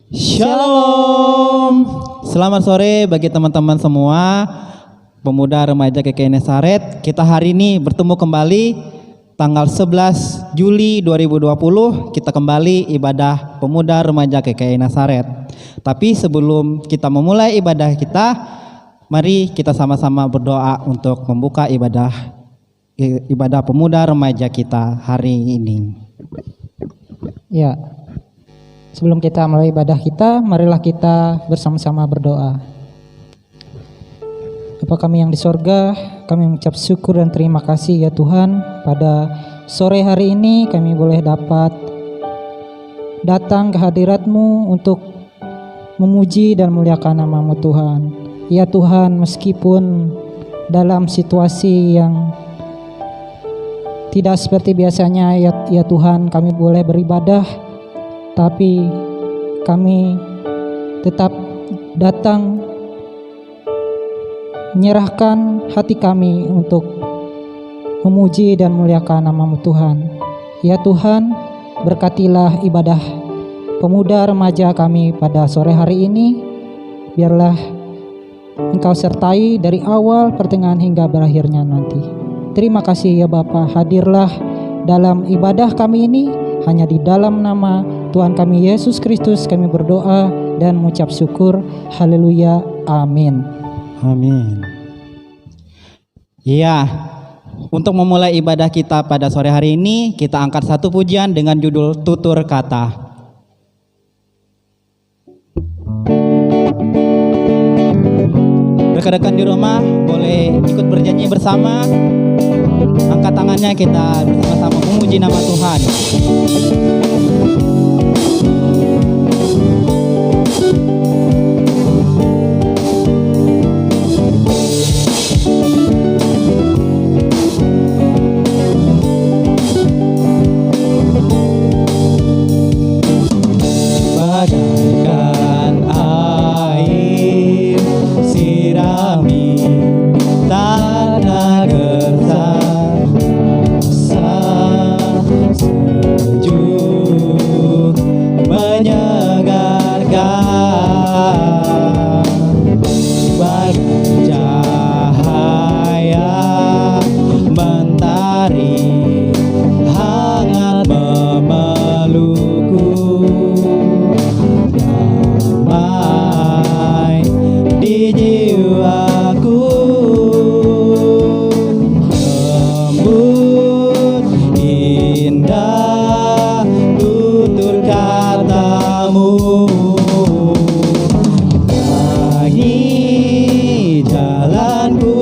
Shalom. Selamat sore bagi teman-teman semua pemuda remaja GKI Nazaret. Kita hari ini bertemu kembali tanggal 11 Juli 2020. Kita kembali ibadah pemuda remaja GKI Nazaret. Tapi sebelum kita memulai ibadah kita, mari kita sama-sama berdoa untuk membuka ibadah pemuda remaja kita hari ini. Ya. Sebelum kita mulai ibadah kita, marilah kita bersama-sama berdoa. Bapa kami yang di sorga, kami mengucap syukur dan terima kasih ya Tuhan. Pada sore hari ini kami boleh dapat datang ke hadirat-Mu untuk memuji dan muliakan nama-Mu Tuhan. Ya Tuhan, meskipun dalam situasi yang tidak seperti biasanya ya Tuhan, kami boleh beribadah, tapi kami tetap datang menyerahkan hati kami untuk memuji dan muliakan nama-Mu Tuhan. Ya Tuhan, berkatilah ibadah pemuda remaja kami pada sore hari ini. Biarlah Engkau sertai dari awal, pertengahan hingga berakhirnya nanti. Terima kasih ya Bapa, hadirlah dalam ibadah kami ini. Hanya di dalam nama Tuhan kami Yesus Kristus kami berdoa dan mengucap syukur. Haleluya. Amin. Amin. Iya, untuk memulai ibadah kita pada sore hari ini, kita angkat satu pujian dengan judul Tutur Kata. Rekan-rekan di rumah boleh ikut bernyanyi bersama. Angkat tangannya, kita bersama-sama memuji nama Tuhan. Bagaikan air sirami tanah gersang, sejuk menyegarkan, bagai cahaya mentari hangat memelukku, damai di jiwaku, lembut indah tutur kata-Mu, terang jalanku,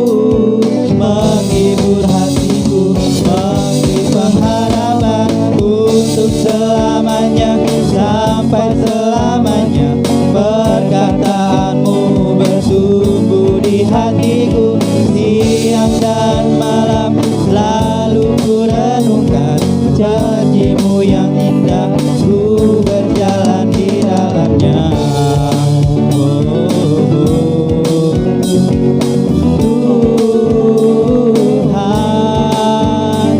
menghibur hatiku, memberi pengharapan untuk selamanya, sampai selamanya. Perkataan-Mu bertumbuh di hatiku, siang dan malam selalu ku renungkan janji-Mu yang indah, ku berjalan di dalamnya. Tuhan,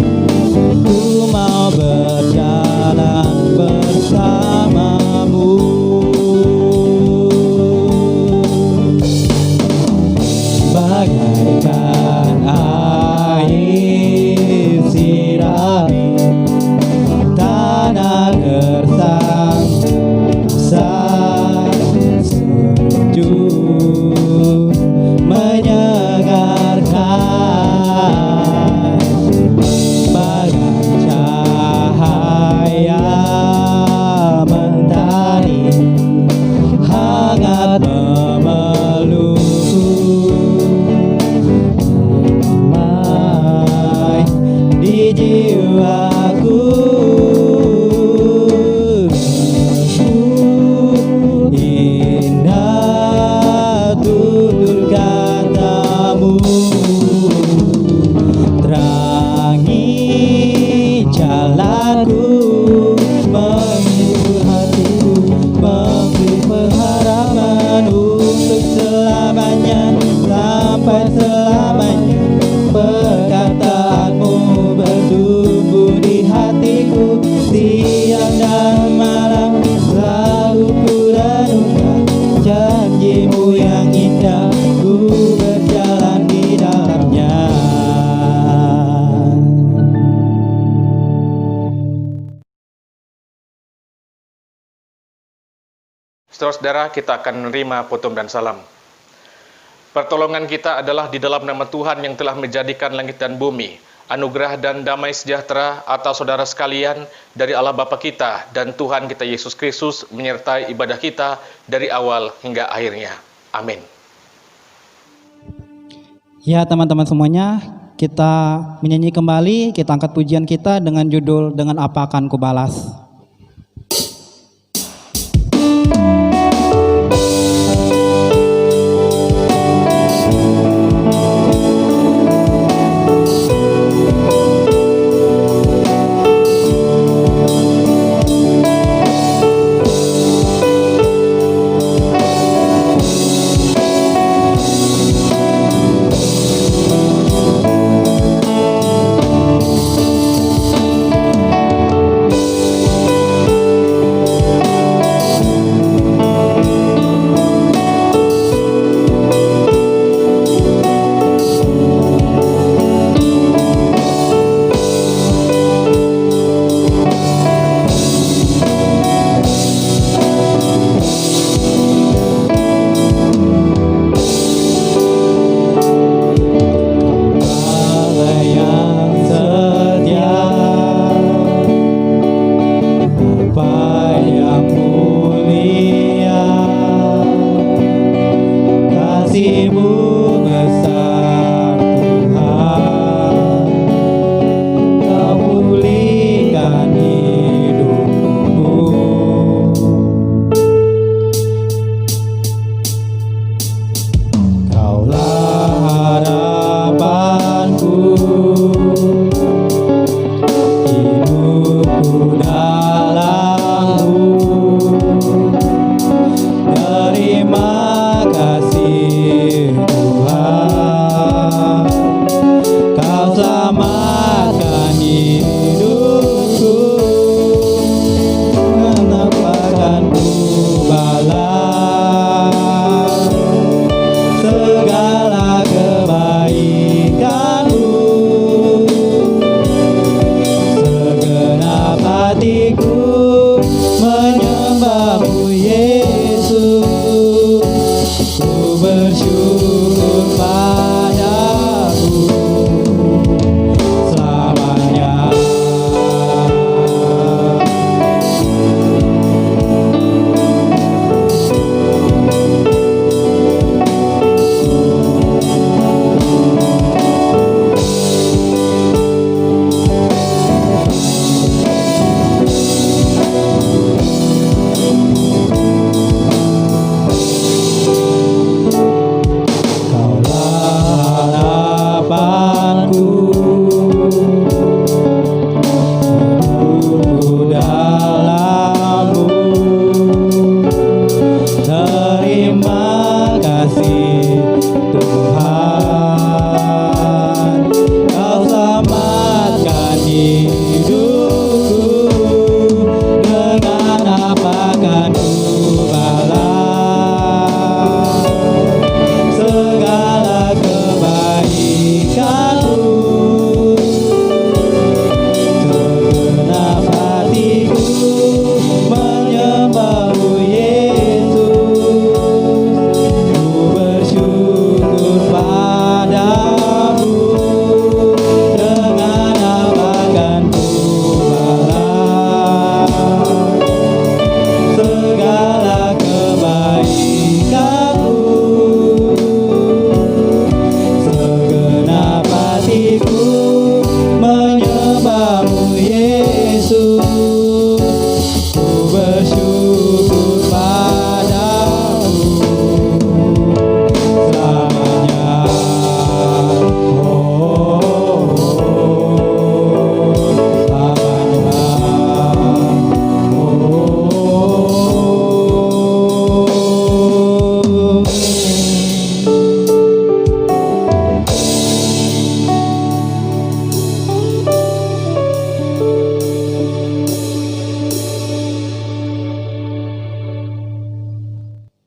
ku mau berjalan bersama-Mu. Bagaikan air sirami tanah gersang, sejuk menyegarkan, bagai cahaya janji-Mu yang indah, ku berjalan di dalamnya. Saudara-saudara, kita akan menerima potom dan salam. Pertolongan kita adalah di dalam nama Tuhan yang telah menjadikan langit dan bumi. Anugerah dan damai sejahtera atas saudara sekalian dari Allah Bapa kita dan Tuhan kita Yesus Kristus menyertai ibadah kita dari awal hingga akhirnya. Amin. Ya teman-teman semuanya, kita menyanyi kembali, kita angkat pujian kita dengan judul "Dengan Apa Akan Kubalas".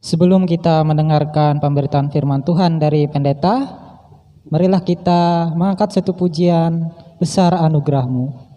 Sebelum kita mendengarkan pemberitaan firman Tuhan dari pendeta, marilah kita mengangkat satu pujian besar anugerah-Mu.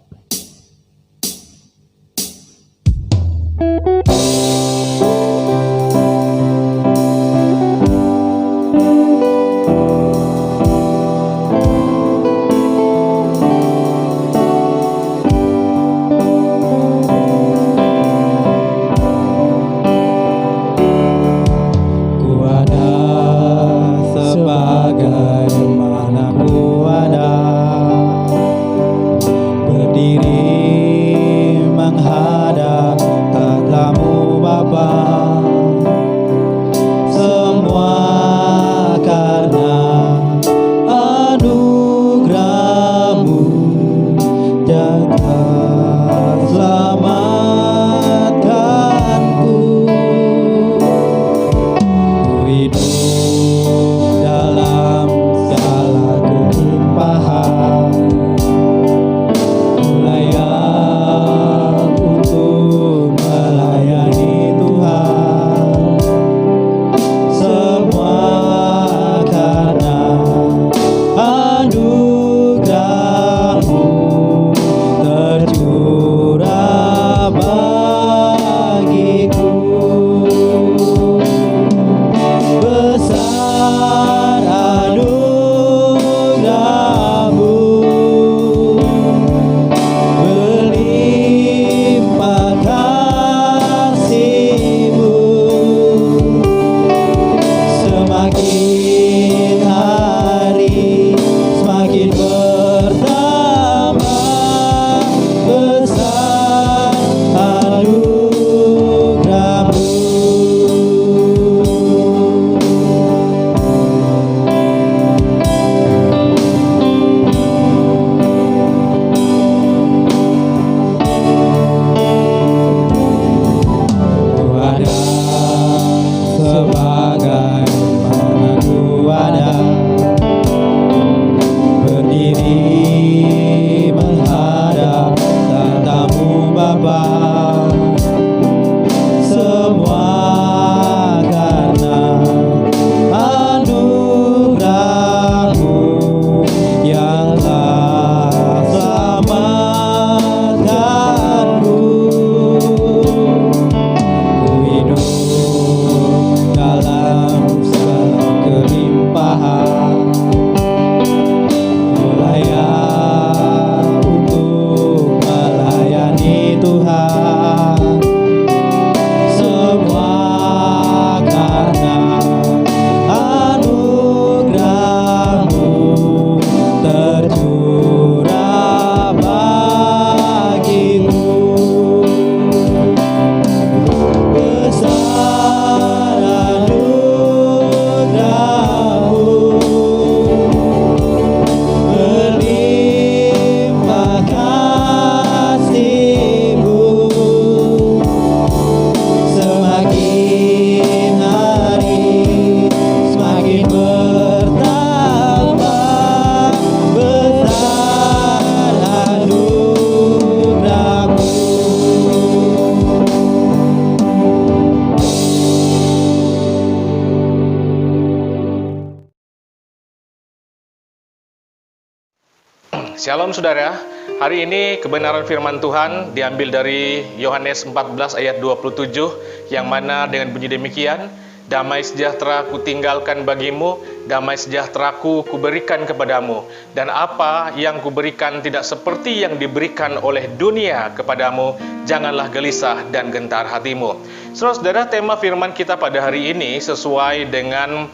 Shalom saudara, hari ini kebenaran firman Tuhan diambil dari Yohanes 14 ayat 27 yang mana dengan bunyi demikian, damai sejahtera kutinggalkan bagimu, damai sejahteraku kuberikan kepadamu, dan apa yang kuberikan tidak seperti yang diberikan oleh dunia kepadamu, janganlah gelisah dan gentar hatimu. Saudara-saudara, tema firman kita pada hari ini sesuai dengan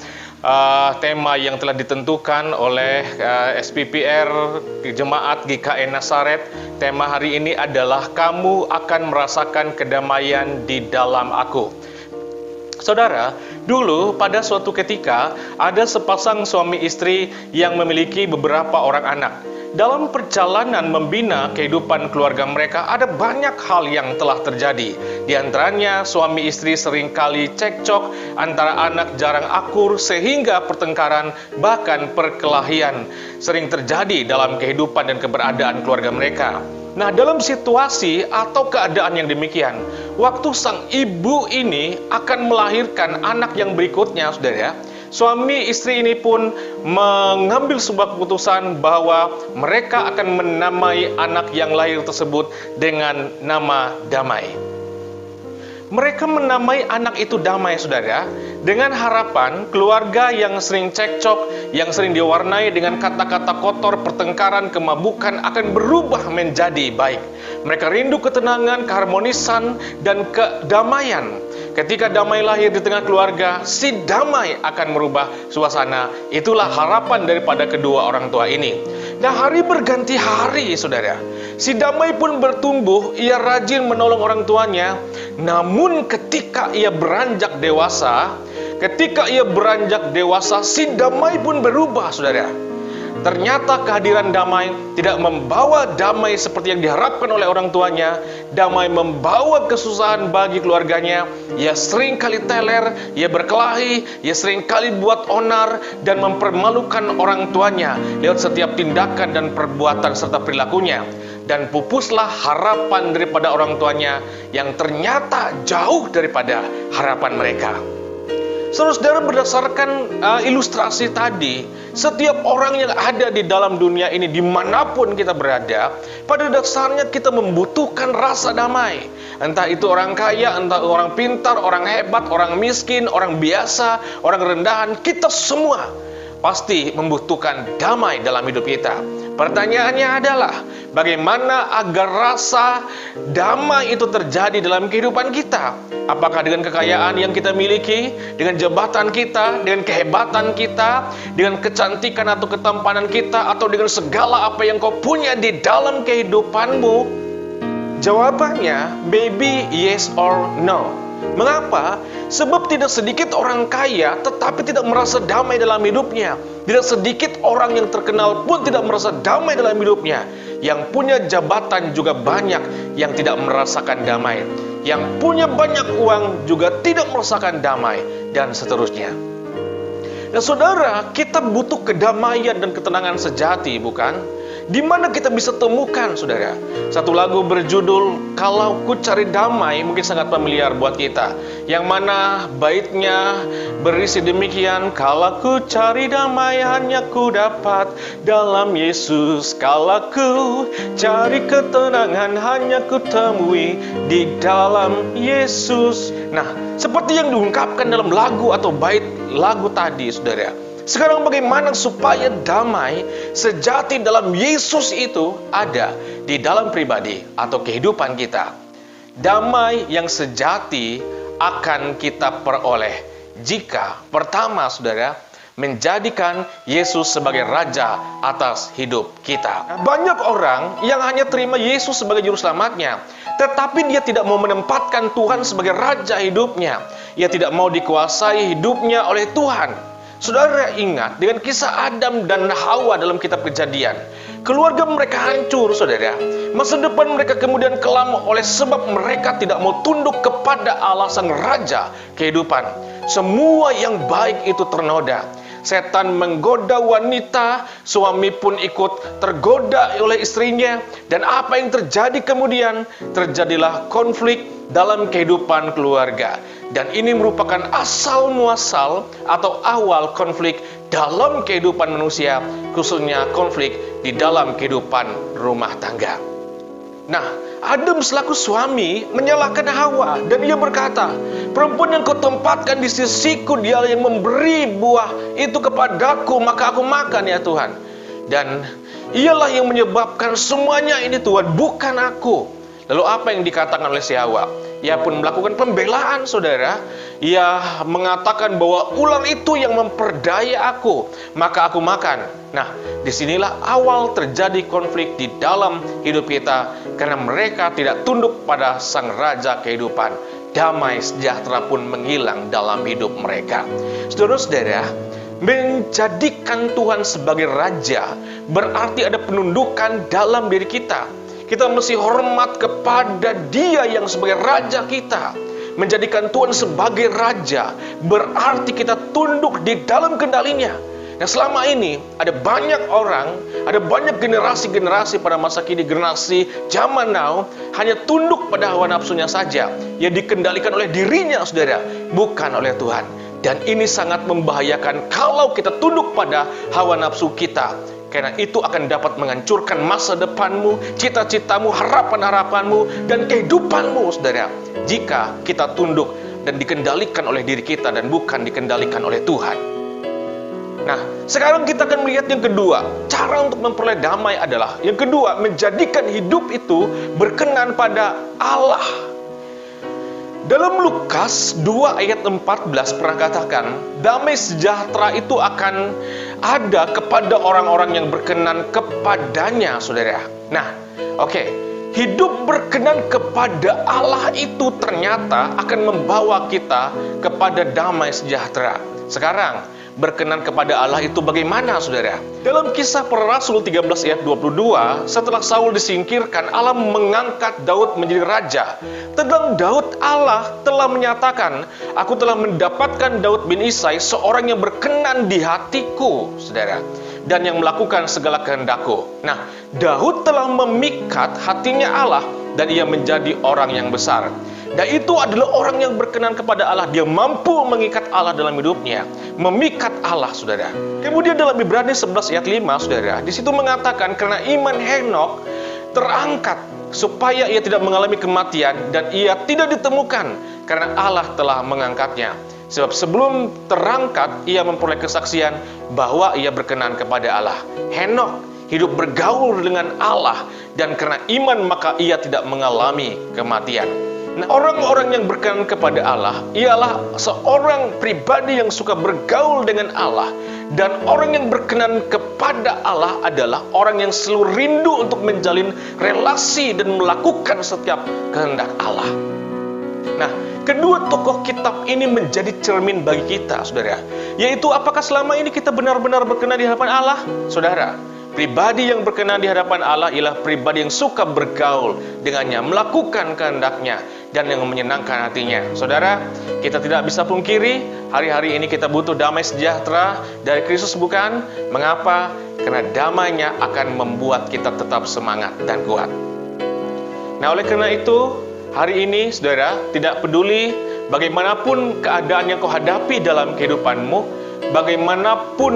tema yang telah ditentukan oleh SPPR Jemaat GKN Nazaret. Tema hari ini adalah kamu akan merasakan kedamaian di dalam aku. Saudara, dulu pada suatu ketika ada sepasang suami istri yang memiliki beberapa orang anak. Dalam perjalanan membina kehidupan keluarga mereka, ada banyak hal yang telah terjadi. Di antaranya, suami istri seringkali cekcok, antara anak jarang akur, sehingga pertengkaran, bahkan perkelahian sering terjadi dalam kehidupan dan keberadaan keluarga mereka. Nah, dalam situasi atau keadaan yang demikian, waktu sang ibu ini akan melahirkan anak yang berikutnya, saudara, suami istri ini pun mengambil sebuah keputusan bahwa mereka akan menamai anak yang lahir tersebut dengan nama Damai. Mereka menamai anak itu Damai, saudara, dengan harapan keluarga yang sering cekcok, yang sering diwarnai dengan kata-kata kotor, pertengkaran, kemabukan akan berubah menjadi baik. Mereka rindu ketenangan, keharmonisan, dan kedamaian. Ketika Damai lahir di tengah keluarga, si Damai akan merubah suasana. Itulah harapan daripada kedua orang tua ini. Nah, hari berganti hari, saudara. Si Damai pun bertumbuh, ia rajin menolong orang tuanya. Namun ketika ia beranjak dewasa, si Damai pun berubah, saudara. Ternyata kehadiran Damai tidak membawa damai seperti yang diharapkan oleh orang tuanya. Damai membawa kesusahan bagi keluarganya. Ia sering kali teler, ia berkelahi, ia sering kali buat onar dan mempermalukan orang tuanya lewat setiap tindakan dan perbuatan serta perilakunya. Dan pupuslah harapan daripada orang tuanya yang ternyata jauh daripada harapan mereka. Saudara-saudara, berdasarkan ilustrasi tadi, setiap orang yang ada di dalam dunia ini, dimanapun kita berada, pada dasarnya kita membutuhkan rasa damai. Entah itu orang kaya, entah orang pintar, orang hebat, orang miskin, orang biasa, orang rendahan, kita semua pasti membutuhkan damai dalam hidup kita. Pertanyaannya adalah, bagaimana agar rasa damai itu terjadi dalam kehidupan kita? Apakah dengan kekayaan yang kita miliki, dengan jabatan kita, dengan kehebatan kita, dengan kecantikan atau ketampanan kita, atau dengan segala apa yang kau punya di dalam kehidupanmu? Jawabannya, maybe yes or no. Mengapa? Sebab tidak sedikit orang kaya tetapi tidak merasa damai dalam hidupnya. Tidak sedikit orang yang terkenal pun tidak merasa damai dalam hidupnya. Yang punya jabatan juga banyak yang tidak merasakan damai. Yang punya banyak uang juga tidak merasakan damai, dan seterusnya. Nah, saudara, kita butuh kedamaian dan ketenangan sejati, bukan? Di mana kita bisa temukan, saudara? Satu lagu berjudul Kalau Ku Cari Damai mungkin sangat familiar buat kita. Yang mana baitnya berisi demikian: kalau ku cari damai hanya ku dapat dalam Yesus. Kalau ku cari ketenangan hanya ku temui di dalam Yesus. Nah, seperti yang diungkapkan dalam lagu atau bait lagu tadi, saudara. Sekarang bagaimana supaya damai sejati dalam Yesus itu ada di dalam pribadi atau kehidupan kita? Damai yang sejati akan kita peroleh jika pertama, saudara, menjadikan Yesus sebagai Raja atas hidup kita. Banyak orang yang hanya terima Yesus sebagai Juru Selamatnya, tetapi dia tidak mau menempatkan Tuhan sebagai Raja hidupnya. Ia tidak mau dikuasai hidupnya oleh Tuhan. Saudara ingat dengan kisah Adam dan Hawa dalam kitab Kejadian. Keluarga mereka hancur, saudara. Masa depan mereka kemudian kelam oleh sebab mereka tidak mau tunduk kepada Allah sang Raja kehidupan. Semua yang baik itu ternoda. Setan menggoda wanita, suami pun ikut tergoda oleh istrinya. Dan apa yang terjadi kemudian? Terjadilah konflik dalam kehidupan keluarga. Dan ini merupakan asal muasal atau awal konflik dalam kehidupan manusia, khususnya konflik di dalam kehidupan rumah tangga. Nah, Adam selaku suami menyalahkan Hawa dan ia berkata, perempuan yang kau tempatkan di sisiku, dia yang memberi buah itu kepadaku, maka aku makan ya Tuhan. Dan ialah yang menyebabkan semuanya ini Tuhan, bukan aku. Lalu apa yang dikatakan oleh si Hawa? Ia pun melakukan pembelaan, saudara. Ia mengatakan bahwa ular itu yang memperdaya aku, maka aku makan. Nah, disinilah awal terjadi konflik di dalam hidup kita, karena mereka tidak tunduk pada sang Raja kehidupan. Damai sejahtera pun menghilang dalam hidup mereka. Saudara-saudara, menjadikan Tuhan sebagai Raja berarti ada penundukan dalam diri kita. Kita mesti hormat kepada Dia yang sebagai Raja kita. Menjadikan Tuhan sebagai Raja berarti kita tunduk di dalam kendalinya. Nah, selama ini ada banyak orang, ada banyak generasi-generasi pada masa kini, generasi zaman now, hanya tunduk pada hawa nafsunya saja, yang dikendalikan oleh dirinya, saudara, bukan oleh Tuhan. Dan ini sangat membahayakan kalau kita tunduk pada hawa nafsu kita, karena itu akan dapat menghancurkan masa depanmu, cita-citamu, harapan-harapanmu, dan kehidupanmu, saudara, jika kita tunduk dan dikendalikan oleh diri kita dan bukan dikendalikan oleh Tuhan. Nah, sekarang kita akan melihat yang kedua. Cara untuk memperoleh damai adalah, yang kedua, menjadikan hidup itu berkenan pada Allah. Dalam Lukas 2 ayat 14 pernah katakan, damai sejahtera itu akan ada kepada orang-orang yang berkenan kepadanya, saudara. Nah, hidup berkenan kepada Allah itu ternyata akan membawa kita kepada damai sejahtera. Sekarang, berkenan kepada Allah itu bagaimana, saudara? Dalam Kisah Para Rasul 13 ayat 22, setelah Saul disingkirkan, Allah mengangkat Daud menjadi raja. Tentang Daud, Allah telah menyatakan, aku telah mendapatkan Daud bin Isai, seorang yang berkenan di hatiku, saudara, dan yang melakukan segala kehendakku. Nah, Daud telah memikat hatinya Allah, dan ia menjadi orang yang besar. Dan itu adalah orang yang berkenan kepada Allah. Dia mampu mengikat Allah dalam hidupnya, memikat Allah, saudara. Kemudian dalam Ibrani 11 ayat 5, saudara, di situ mengatakan, karena iman Henokh terangkat supaya ia tidak mengalami kematian, dan ia tidak ditemukan karena Allah telah mengangkatnya. Sebab sebelum terangkat, ia memperoleh kesaksian bahwa ia berkenan kepada Allah. Henokh hidup bergaul dengan Allah, dan karena iman maka ia tidak mengalami kematian. Nah, orang-orang yang berkenan kepada Allah ialah seorang pribadi yang suka bergaul dengan Allah. Dan orang yang berkenan kepada Allah adalah orang yang selalu rindu untuk menjalin relasi dan melakukan setiap kehendak Allah. Nah, kedua tokoh kitab ini menjadi cermin bagi kita, saudara. Yaitu apakah selama ini kita benar-benar berkenan di hadapan Allah? Saudara, pribadi yang berkenan di hadapan Allah ialah pribadi yang suka bergaul dengannya, melakukan kehendaknya, dan yang menyenangkan hatinya. Saudara, kita tidak bisa pungkiri, hari-hari ini kita butuh damai sejahtera dari Kristus, bukan? Mengapa? Karena damainya akan membuat kita tetap semangat dan kuat. Nah, oleh karena itu, hari ini, saudara, tidak peduli bagaimanapun keadaan yang kau hadapi dalam kehidupanmu, bagaimanapun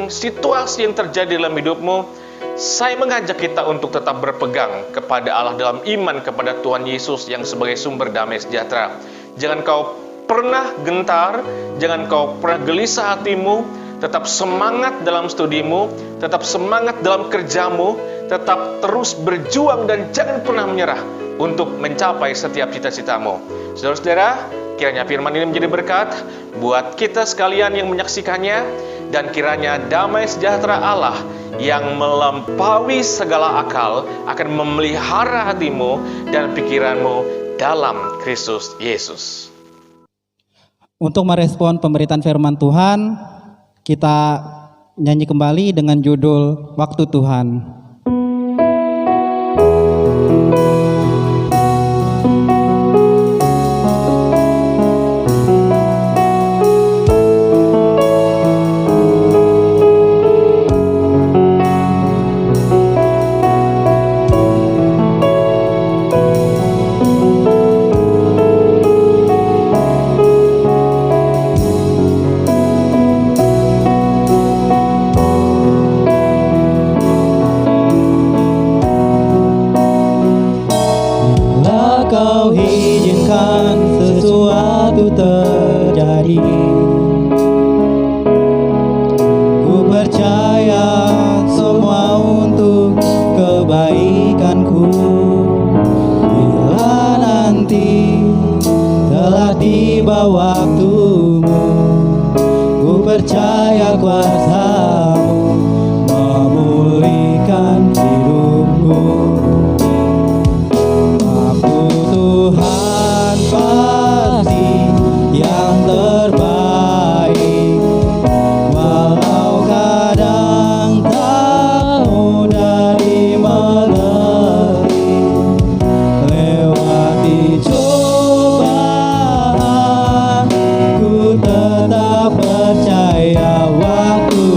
situasi yang terjadi dalam hidupmu, saya mengajak kita untuk tetap berpegang kepada Allah dalam iman kepada Tuhan Yesus yang sebagai sumber damai sejahtera. Jangan kau pernah gentar, jangan kau pernah gelisah hatimu, tetap semangat dalam studimu, tetap semangat dalam kerjamu, tetap terus berjuang dan jangan pernah menyerah untuk mencapai setiap cita-citamu. Saudara-saudara, kiranya firman ini menjadi berkat buat kita sekalian yang menyaksikannya, dan kiranya damai sejahtera Allah yang melampaui segala akal akan memelihara hatimu dan pikiranmu dalam Kristus Yesus. Untuk merespon pemberitaan firman Tuhan, kita nyanyi kembali dengan judul Waktu Tuhan. Kau izinkan sesuatu terjadi, ku percaya semua untuk kebaikanku. Bila nanti telah tiba waktumu, ku percaya kuasa-Mu memulihkan hidupku. Tuhan pasti yang terbaik, walau kadang tak mudah dimengerti. Lewati cobaan, ku tetap percaya waktu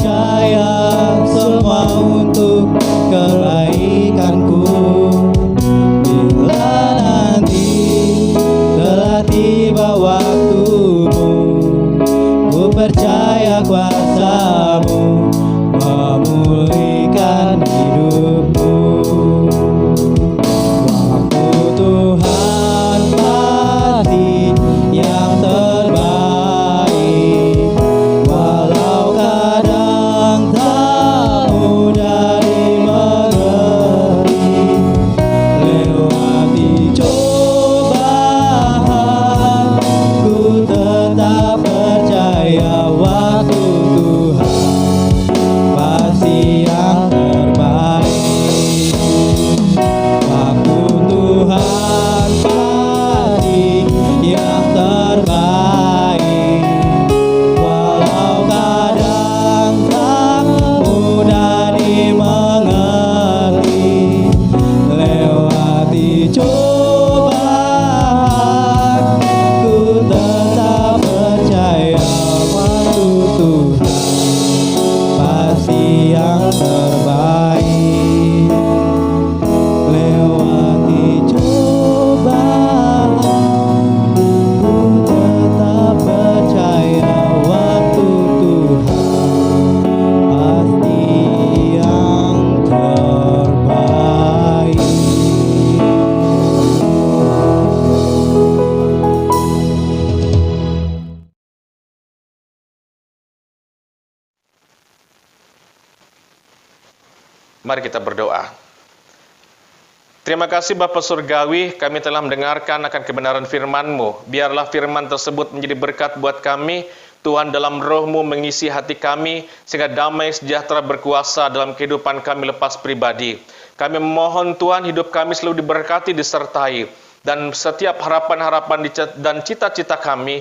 percaya semua untuk kebaikanku. Bila nanti telah tiba waktumu, ku percaya kuasa-Mu memulihkan hidupmu. Waktu Tuhan pasti yang terbaik, walau kadang tak mudah dimengerti. Lewati cobaan, ku tetap percaya waktu Tuhan pasti yang terbaik. Waktu Tuhan pasti yang terbaik, walau kadang tak mudah dimengerti. Lewati cobaan, ku tetap percaya waktu Tuhan pasti yang terbaik. Lewati cobaan, ku tetap percaya waktu Tuhan pasti yang terbaik. Mari kita berdoa. Terima kasih Bapa Surgawi, kami telah mendengarkan akan kebenaran firman-Mu. Biarlah firman tersebut menjadi berkat buat kami. Tuhan, dalam roh-Mu mengisi hati kami, sehingga damai sejahtera berkuasa dalam kehidupan kami lepas pribadi. Kami memohon Tuhan, hidup kami selalu diberkati, disertai. Dan setiap harapan-harapan dan cita-cita kami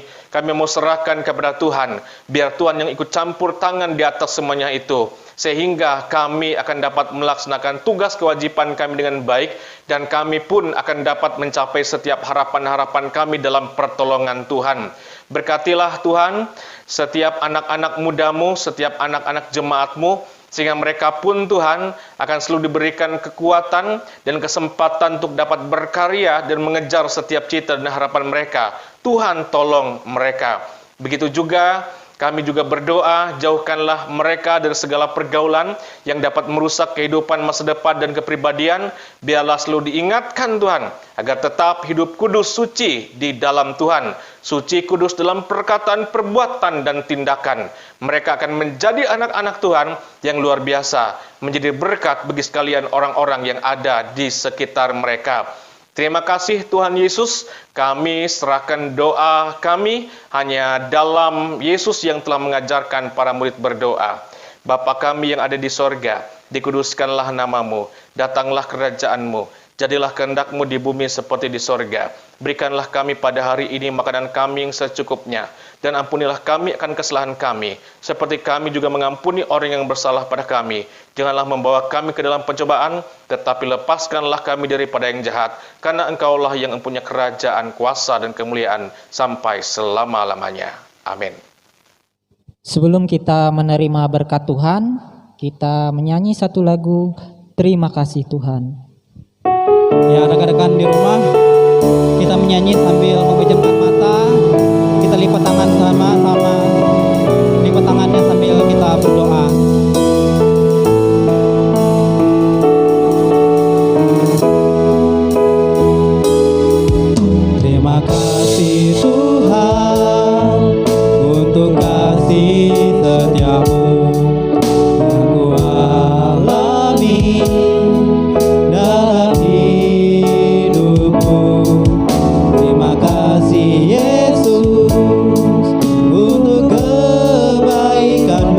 mau serahkan kepada Tuhan. Biar Tuhan yang ikut campur tangan di atas semuanya itu, sehingga kami akan dapat melaksanakan tugas kewajiban kami dengan baik, dan kami pun akan dapat mencapai setiap harapan-harapan kami dalam pertolongan Tuhan. Berkatilah Tuhan setiap anak-anak muda-Mu, setiap anak-anak jemaat-Mu, sehingga mereka pun Tuhan akan selalu diberikan kekuatan dan kesempatan untuk dapat berkarya dan mengejar setiap cita dan harapan mereka. Tuhan tolong mereka. Begitu juga kami juga berdoa, jauhkanlah mereka dari segala pergaulan yang dapat merusak kehidupan masa depan dan kepribadian. Biarlah selalu diingatkan Tuhan, agar tetap hidup kudus suci di dalam Tuhan. Suci kudus dalam perkataan, perbuatan, dan tindakan. Mereka akan menjadi anak-anak Tuhan yang luar biasa, menjadi berkat bagi sekalian orang-orang yang ada di sekitar mereka. Terima kasih Tuhan Yesus, kami serahkan doa kami hanya dalam Yesus yang telah mengajarkan para murid berdoa. Bapa kami yang ada di sorga, dikuduskanlah nama-Mu, datanglah kerajaan-Mu, jadilah kehendak-Mu di bumi seperti di sorga. Berikanlah kami pada hari ini makanan kami yang secukupnya, dan ampunilah kami akan kesalahan kami, seperti kami juga mengampuni orang yang bersalah pada kami. Janganlah membawa kami ke dalam pencobaan, tetapi lepaskanlah kami daripada yang jahat, karena Engkaulah yang mempunyai kerajaan, kuasa, dan kemuliaan sampai selama-lamanya. Amin. Sebelum kita menerima berkat Tuhan, kita menyanyi satu lagu, Terima Kasih Tuhan. Ya, rekan-rekan di rumah, kita menyanyi sambil memejamkan mata, kita lipat tangan sama-sama, lipat tangannya sambil kita berdoa. Terima kasih Tuhan untuk kasih setia-Mu yang ku alami dalam hidupku. Terima kasih Yesus untuk kebaikan-Mu.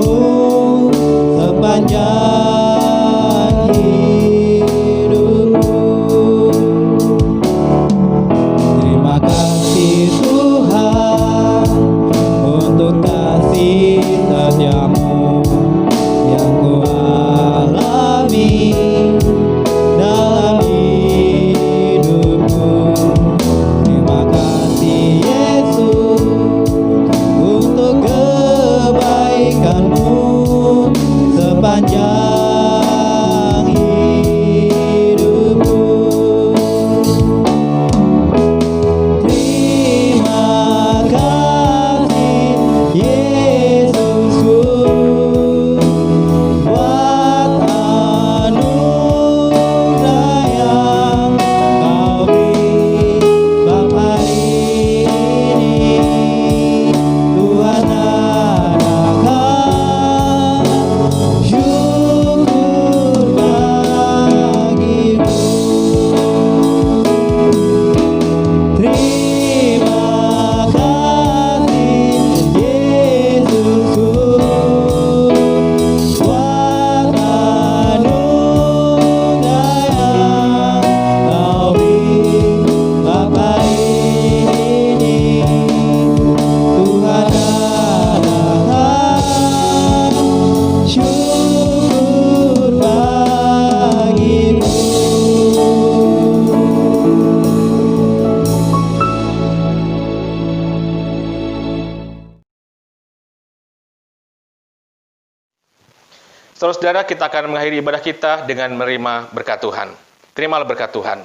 Saudara-saudara, kita akan mengakhiri ibadah kita dengan menerima berkat Tuhan. Terimalah berkat Tuhan.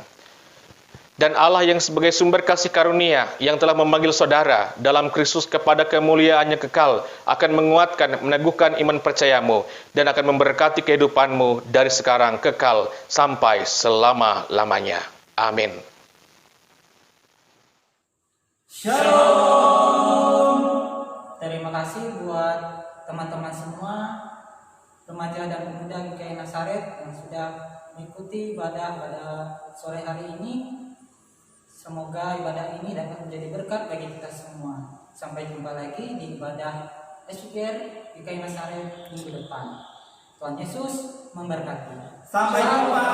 Dan Allah yang sebagai sumber kasih karunia yang telah memanggil saudara dalam Kristus kepada kemuliaan yang kekal akan menguatkan, meneguhkan iman percayamu dan akan memberkati kehidupanmu dari sekarang kekal sampai selama-lamanya. Amin. Shalom. Terima kasih buat teman-teman semua, remaja dan pemuda GKI Nazaret yang sudah mengikuti ibadah pada sore hari ini. Semoga ibadah ini dapat menjadi berkat bagi kita semua. Sampai jumpa lagi di ibadah SUKR GKI Nazaret minggu depan. Tuhan Yesus memberkati. Sampai jumpa.